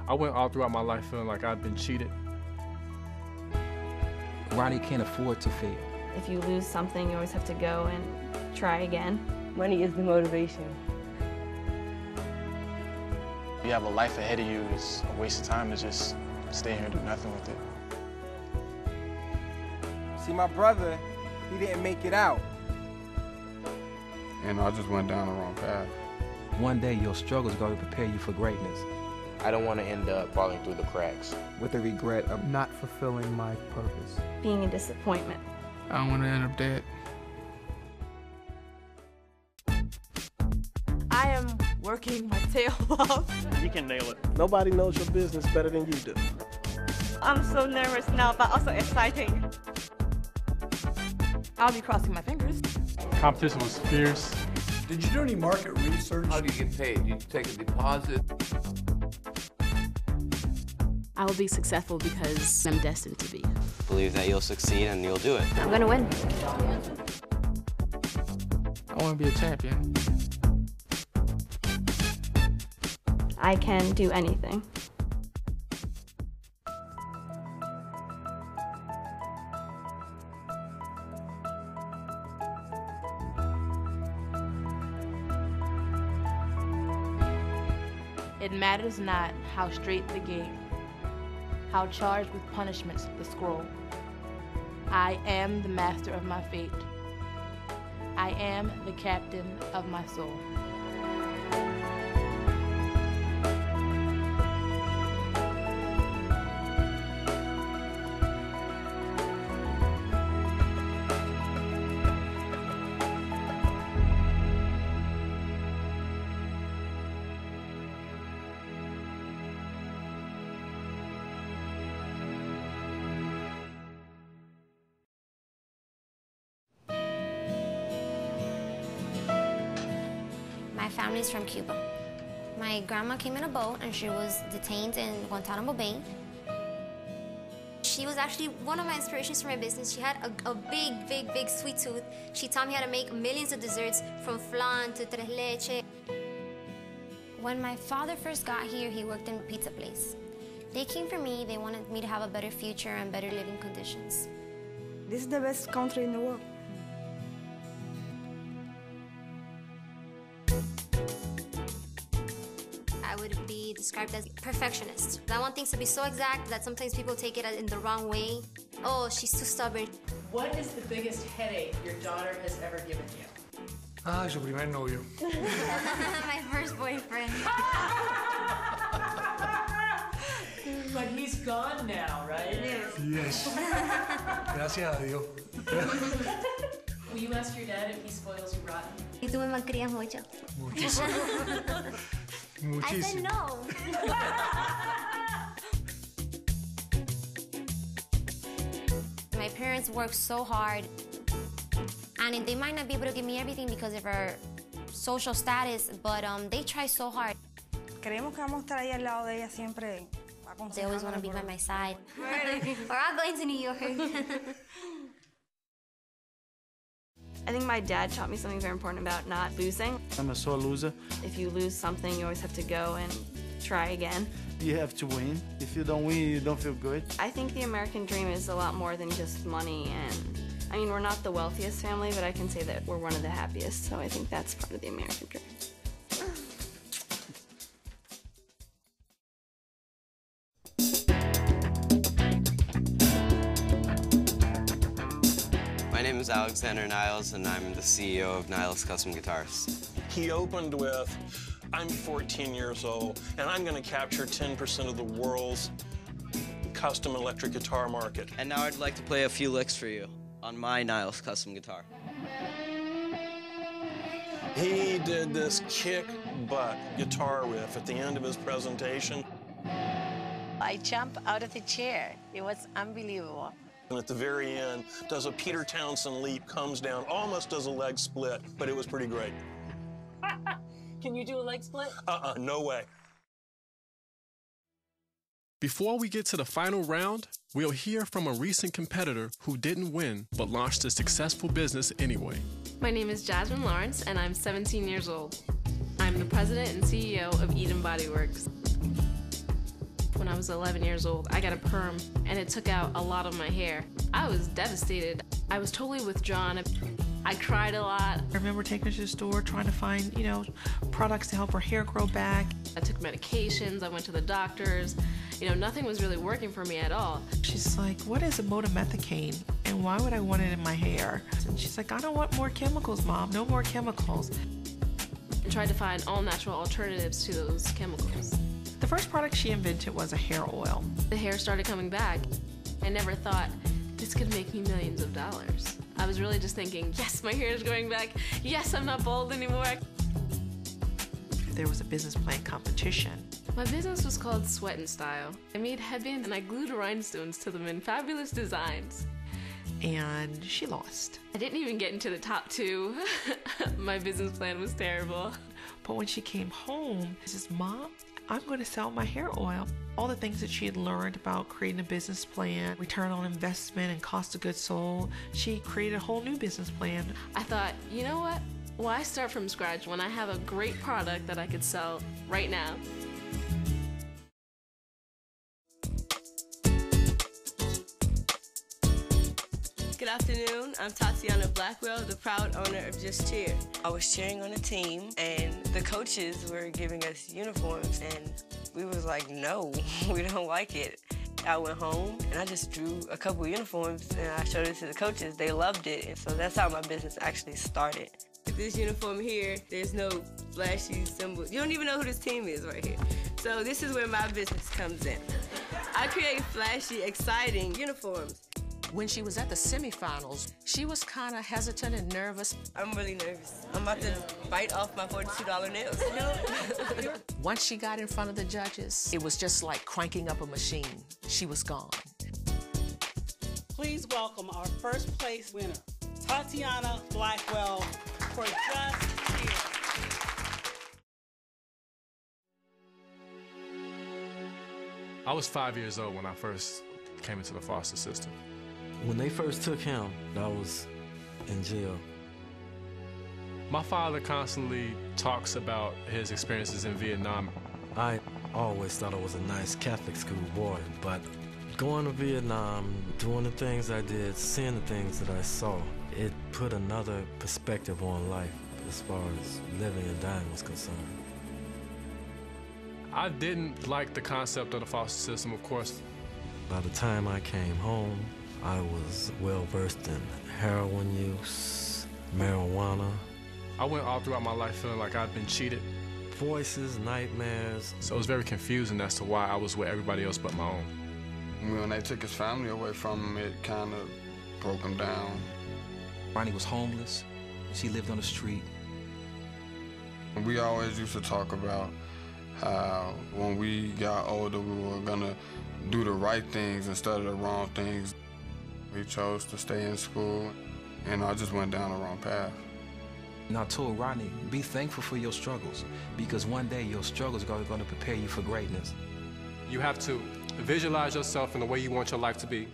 I went all throughout my life feeling like I'd been cheated. Ronnie can't afford to fail. If you lose something, you always have to go and try again. Money is the motivation. You have a life ahead of you, it's a waste of time to just stay here and do nothing with it. See, my brother, he didn't make it out. And I just went down the wrong path. One day, your struggles are going to prepare you for greatness. I don't want to end up falling through the cracks. With the regret of not fulfilling my purpose. Being a disappointment. I don't want to end up dead. I am working my tail off. You can nail it. Nobody knows your business better than you do. I'm so nervous now, but also exciting. I'll be crossing my fingers. Competition was fierce. Did you do any market research? How do you get paid? You take a deposit? I will be successful because I'm destined to be. Believe that you'll succeed and you'll do it. I'm gonna win. I want to be a champion. I can do anything. It matters not how straight the game, how charged with punishments the scroll. I am the master of my fate. I am the captain of my soul. My family's from Cuba. My grandma came in a boat and she was detained in Guantanamo Bay. She was actually one of my inspirations for my business. She had a big sweet tooth. She taught me how to make millions of desserts from flan to tres leche. When my father first got here, he worked in a pizza place. They came for me. They wanted me to have a better future and better living conditions. This is the best country in the world. I would be described as perfectionist. I want things to be so exact that sometimes people take it in the wrong way. Oh, she's too stubborn. What is the biggest headache your daughter has ever given you? Su primer novio. My first boyfriend. But he's gone now, right? Yes. Gracias a Dios. Will you ask your dad if he spoils you rotten? Y tú me malcrías mucho. Muchísimo. I said no. My parents work so hard, and they might not be able to give me everything because of our social status, but they try so hard. Creemos que vamos a estar ahí al lado de ella siempre. They always want to be by my side. Or I'll go into New York. I think my dad taught me something very important about not losing. I'm a sore loser. If you lose something, you always have to go and try again. You have to win. If you don't win, you don't feel good. I think the American dream is a lot more than just money, and I mean, we're not the wealthiest family, but I can say that we're one of the happiest, so I think that's part of the American dream. My name is Alexander Niles, and I'm the CEO of Niles Custom Guitars. He opened with, I'm 14 years old, and I'm going to capture 10% of the world's custom electric guitar market. And now I'd like to play a few licks for you on my Niles Custom Guitar. He did this kick-butt guitar riff at the end of his presentation. I jumped out of the chair. It was unbelievable. And at the very end, does a Peter Townsend leap, comes down, almost does a leg split, but it was pretty great. Can you do a leg split? No way. Before we get to the final round, we'll hear from a recent competitor who didn't win but launched a successful business anyway. My name is Jasmine Lawrence, and I'm 17 years old. I'm the president and CEO of Eden Body Works. When I was 11 years old, I got a perm, and it took out a lot of my hair. I was devastated. I was totally withdrawn. I cried a lot. I remember taking her to the store, trying to find, products to help her hair grow back. I took medications, I went to the doctors. Nothing was really working for me at all. She's like, what is imodomethacane? And why would I want it in my hair? And she's like, I don't want more chemicals, Mom, no more chemicals. And tried to find all natural alternatives to those chemicals. The first product she invented was a hair oil. The hair started coming back. I never thought this could make me millions of dollars. I was really just thinking, yes, my hair is growing back. Yes, I'm not bald anymore. There was a business plan competition. My business was called Sweat and Style. I made headbands and I glued rhinestones to them in fabulous designs. And she lost. I didn't even get into the top 2. My business plan was terrible. But when she came home, she says, Mom, I'm going to sell my hair oil. All the things that she had learned about creating a business plan, return on investment, and cost of goods sold, she created a whole new business plan. I thought, you know what? Why start from scratch when I have a great product that I could sell right now? Good afternoon, I'm Tatiana Blackwell, the proud owner of Just Cheer. I was cheering on a team and the coaches were giving us uniforms and we was like, no, we don't like it. I went home and I just drew a couple uniforms and I showed it to the coaches. They loved it, and so that's how my business actually started. This uniform here, there's no flashy symbols. You don't even know who this team is right here. So this is where my business comes in. I create flashy, exciting uniforms. When she was at the semifinals, she was kind of hesitant and nervous. I'm really nervous. I'm about to bite off my $42 nails. Once she got in front of the judges, it was just like cranking up a machine. She was gone. Please welcome our first place winner, Tatiana Blackwell, for Just Cheer. I was 5 years old when I first came into the foster system. When they first took him, I was in jail. My father constantly talks about his experiences in Vietnam. I always thought I was a nice Catholic school boy, but going to Vietnam, doing the things I did, seeing the things that I saw, it put another perspective on life as far as living and dying was concerned. I didn't like the concept of the foster system, of course. By the time I came home, I was well-versed in heroin use, marijuana. I went all throughout my life feeling like I'd been cheated. Voices, nightmares. So it was very confusing as to why I was with everybody else but my own. When they took his family away from him, it kind of broke him down. Ronnie was homeless. She lived on the street. We always used to talk about how when we got older, we were gonna do the right things instead of the wrong things. We chose to stay in school, and I just went down the wrong path. And I told Rodney, be thankful for your struggles, because one day your struggles are going to prepare you for greatness. You have to visualize yourself in the way you want your life to be.